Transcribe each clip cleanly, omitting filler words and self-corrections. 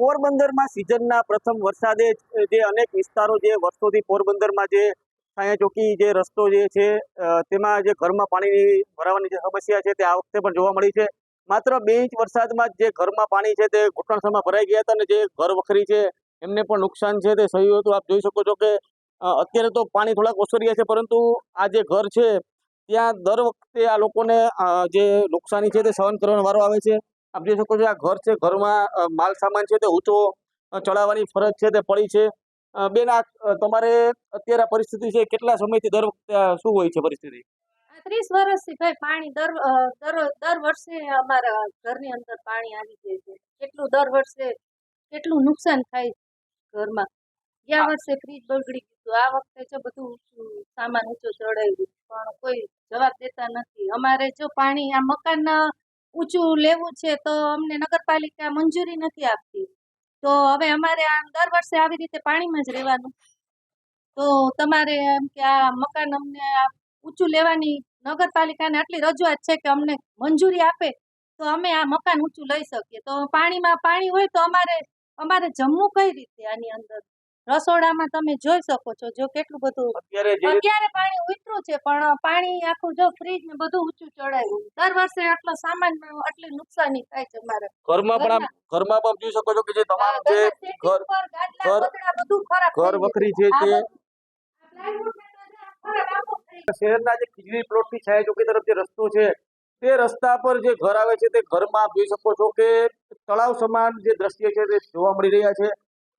પોરબંદરમાં સિઝનના પ્રથમ વરસાદે જે અનેક વિસ્તારો જે વર્ષોથી પોરબંદરમાં જે છાયા ચોકી જે રસ્તો જે છે તેમાં જે ઘરમાં પાણી ભરાવાની જે સમસ્યા છે તે આ વખતે પણ જોવા મળી છે. માત્ર 2 ઇંચ વરસાદમાં જે ઘરમાં પાણી છે તે ઘૂંટણસમાં ભરાઈ ગયા હતા અને જે ઘર વખરી છે એમને પણ નુકસાન છે તે થયું હતું. આપ જોઈ શકો છો કે અત્યારે તો પાણી થોડાક ઓસર્યા છે, પરંતુ આ જે ઘર છે ત્યાં દર વખતે આ લોકોને જે નુકસાની છે તે સહન કરવાનો વારો આવે છે. આપ જોઈ શકો છો આ ઘર છે, ઘરમાં માલ સામાન છે તે ઊંચો ચડાવવાની ફરજ છે તે પડી છે. બેન, આ તમારે અત્યારે પરિસ્થિતિ છે, કેટલા સમયથી દર વખતે શું હોય છે પરિસ્થિતિ? 30 વર્ષથી ભાઈ પાણી દર વર્ષે અમારા ઘરની અંદર પાણી આવી જાય છે. કેટલું દર વર્ષે કેટલું નુકસાન થાય ઘરમાં. ગયા વર્ષે ફ્રીજ બગડી ગયું, આ વખતે જો બધું સામાન ઊંચો ચડાવ્યું, પણ કોઈ જવાબ દેતા નથી. અમારે જો પાણી આ મકાન ઊંચું લેવું છે તો અમને નગરપાલિકા મંજૂરી નથી આપતી. તો હવે અમારે આ દર વર્ષે આવી રીતે પાણીમાં જ રહેવાનું. તો તમારે એમ કે આ મકાન અમને ઊંચું લેવાની નગરપાલિકાને આટલી રજૂઆત છે કે અમને મંજૂરી આપે તો અમે આ મકાન ઊંચું લઈ શકીએ. તો પાણીમાં પાણી હોય તો અમારે જમવું કઈ રીતે? આની અંદર રસોડામાં તમે જોઈ શકો છો જો કેટલું બધું અત્યારે પાણી ઉતર્યું છે, પણ પાણી આખું જો ફ્રીજ ને બધું ઊંચું ચડાવ્યું. દર વર્ષે આટલો સામાન આટલી નુકસાની થાય છે અમારે ઘરમાં પણ જોઈ શકો છો કે જે તમામ જે બધું ખરાબ ઘર વખરી છે તે શહેરના જે ખીજડી પ્લોટથી છાયા ચોકી તરફ જે રસ્તો છે તે રસ્તા પર જે ઘર આવે છે તે ઘરમાં જોઈ શકો છો કે તળાવ સમાન જે દ્રશ્ય છે તે જોવા મળી રહ્યા છે.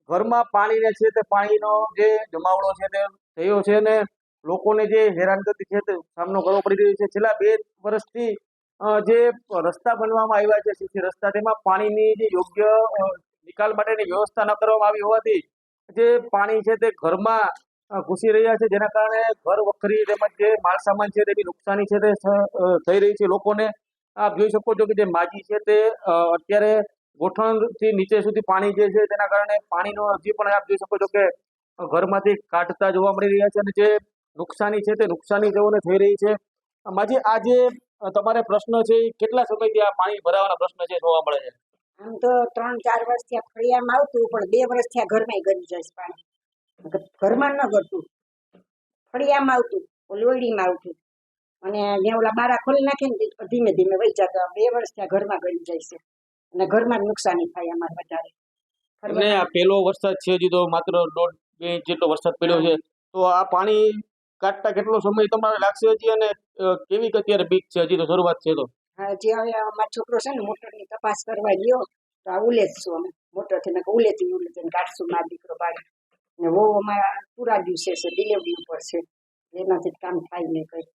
ઘરમાં પાણીને છે તે પાણીનો જે જમાવડો છે તે થયો છે અને લોકોને જે હેરાનગતિ છે તે સામનો કરવો પડી રહ્યો છે. છેલ્લા 2 વર્ષથી જે રસ્તા બનવામાં આવ્યા છે, સીસી રસ્તા, તેમાં પાણીની જે યોગ્ય નિકાલ માટેની વ્યવસ્થા ન કરવામાં આવી હોવાથી જે પાણી છે તે ઘરમાં ઘૂસી રહ્યા છે, જેના કારણે ઘર વખરી તેમજ જે માલ સામાન છે તેની નુકસાની છે તે થઈ રહી છે લોકોને. આપ જોઈ શકો છો કે જે માજી છે તે અત્યારે ગોઠણથી નીચે સુધી પાણી જે છે તેના કારણે પાણીનો હજી પણ આપ જોઈ શકો છો કે ઘરમાંથી કાઢતા જોવા મળી રહ્યા છે અને જે નુકસાની છે તે નુકસાની તેઓને થઈ રહી છે. માજી, આ જે તમારે પ્રશ્ન છે એ કેટલા સમયથી આ પાણી ભરાવાના પ્રશ્ન છે જોવા મળે છે? આમ તો 3-4 વર્ષથી આ ફળિયામાં આવતું, પણ 2 વર્ષથી આ ઘરમાં ગળી જાય પાણી. ઘરમાં ન ગળતું, ફળિયામાં આવતું, લોયડીમાં આવતું, અને જ્યાં ઓલા બારા ખોલી નાખે ને ધીમે ધીમે વહી જતા. 2 વર્ષથી આ ઘરમાં ગળી જાય છે અને ઘરમાં જ નુકસાની થાય અમારે વધારે. અને આ પહેલો વરસાદ છે, હજી તો માત્ર 1.5-2 ઇંચ જેટલો વરસાદ પડ્યો છે, તો આ પાણી કાઢતા કેટલો સમય તમારે લાગશે હજી? અને કેવી અત્યારે બીક છે? હજી તો શરૂઆત છે. તો હજી હવે અમારો છોકરો છે ને મોટરની તપાસ કરવા ગયો તો આ ઉલેજશું અમે મોટરથી ઉલેતી કાઢશું. મારો દીકરો બાળી ને વો અમારા પૂરા દિવસે છે, ડિલિવરી ઉપર છે, એનાથી કામ થાય નહીં કઈ.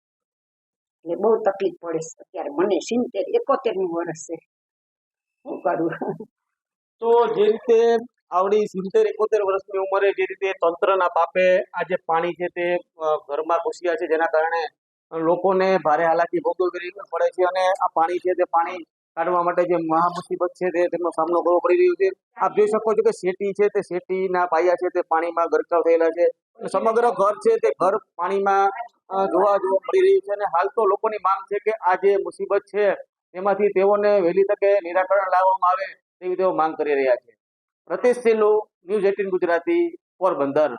એટલે બહુ તકલીફ પડે છે અત્યારે મને. 71 વર્ષ છે, શું કરું? તો જે રીતે આવડી 70-71 વર્ષની ઉંમરે જે રીતે તંત્રના બાપે આ જે પાણી છે તે ઘરમાં ઘૂસ્યા છે, જેના કારણે લોકોને ભારે હાલાકી ભોગવવી પડે છે અને આ પાણી છે તે પાણી કાઢવા માટે જે મહા મુસીબત છે તે તેમનો સામનો કરવો પડી રહ્યો છે. આપ જોઈ શકો છો કે શેટી છે તે શેટીના પાયા છે તે પાણીમાં ગરકાવ થયેલા છે. સમગ્ર ઘર છે તે ઘર પાણીમાં જોવા મળી રહ્યું છે અને હાલ તો લોકોની માંગ છે કે આ જે મુસીબત છે એમાંથી તેઓને વહેલી તકે નિરાકરણ લાવવામાં આવે તેવી તેઓ માંગ કરી રહ્યા છે. પ્રતિશ સેલો, ન્યૂઝ 18 ગુજરાતી, પોરબંદર.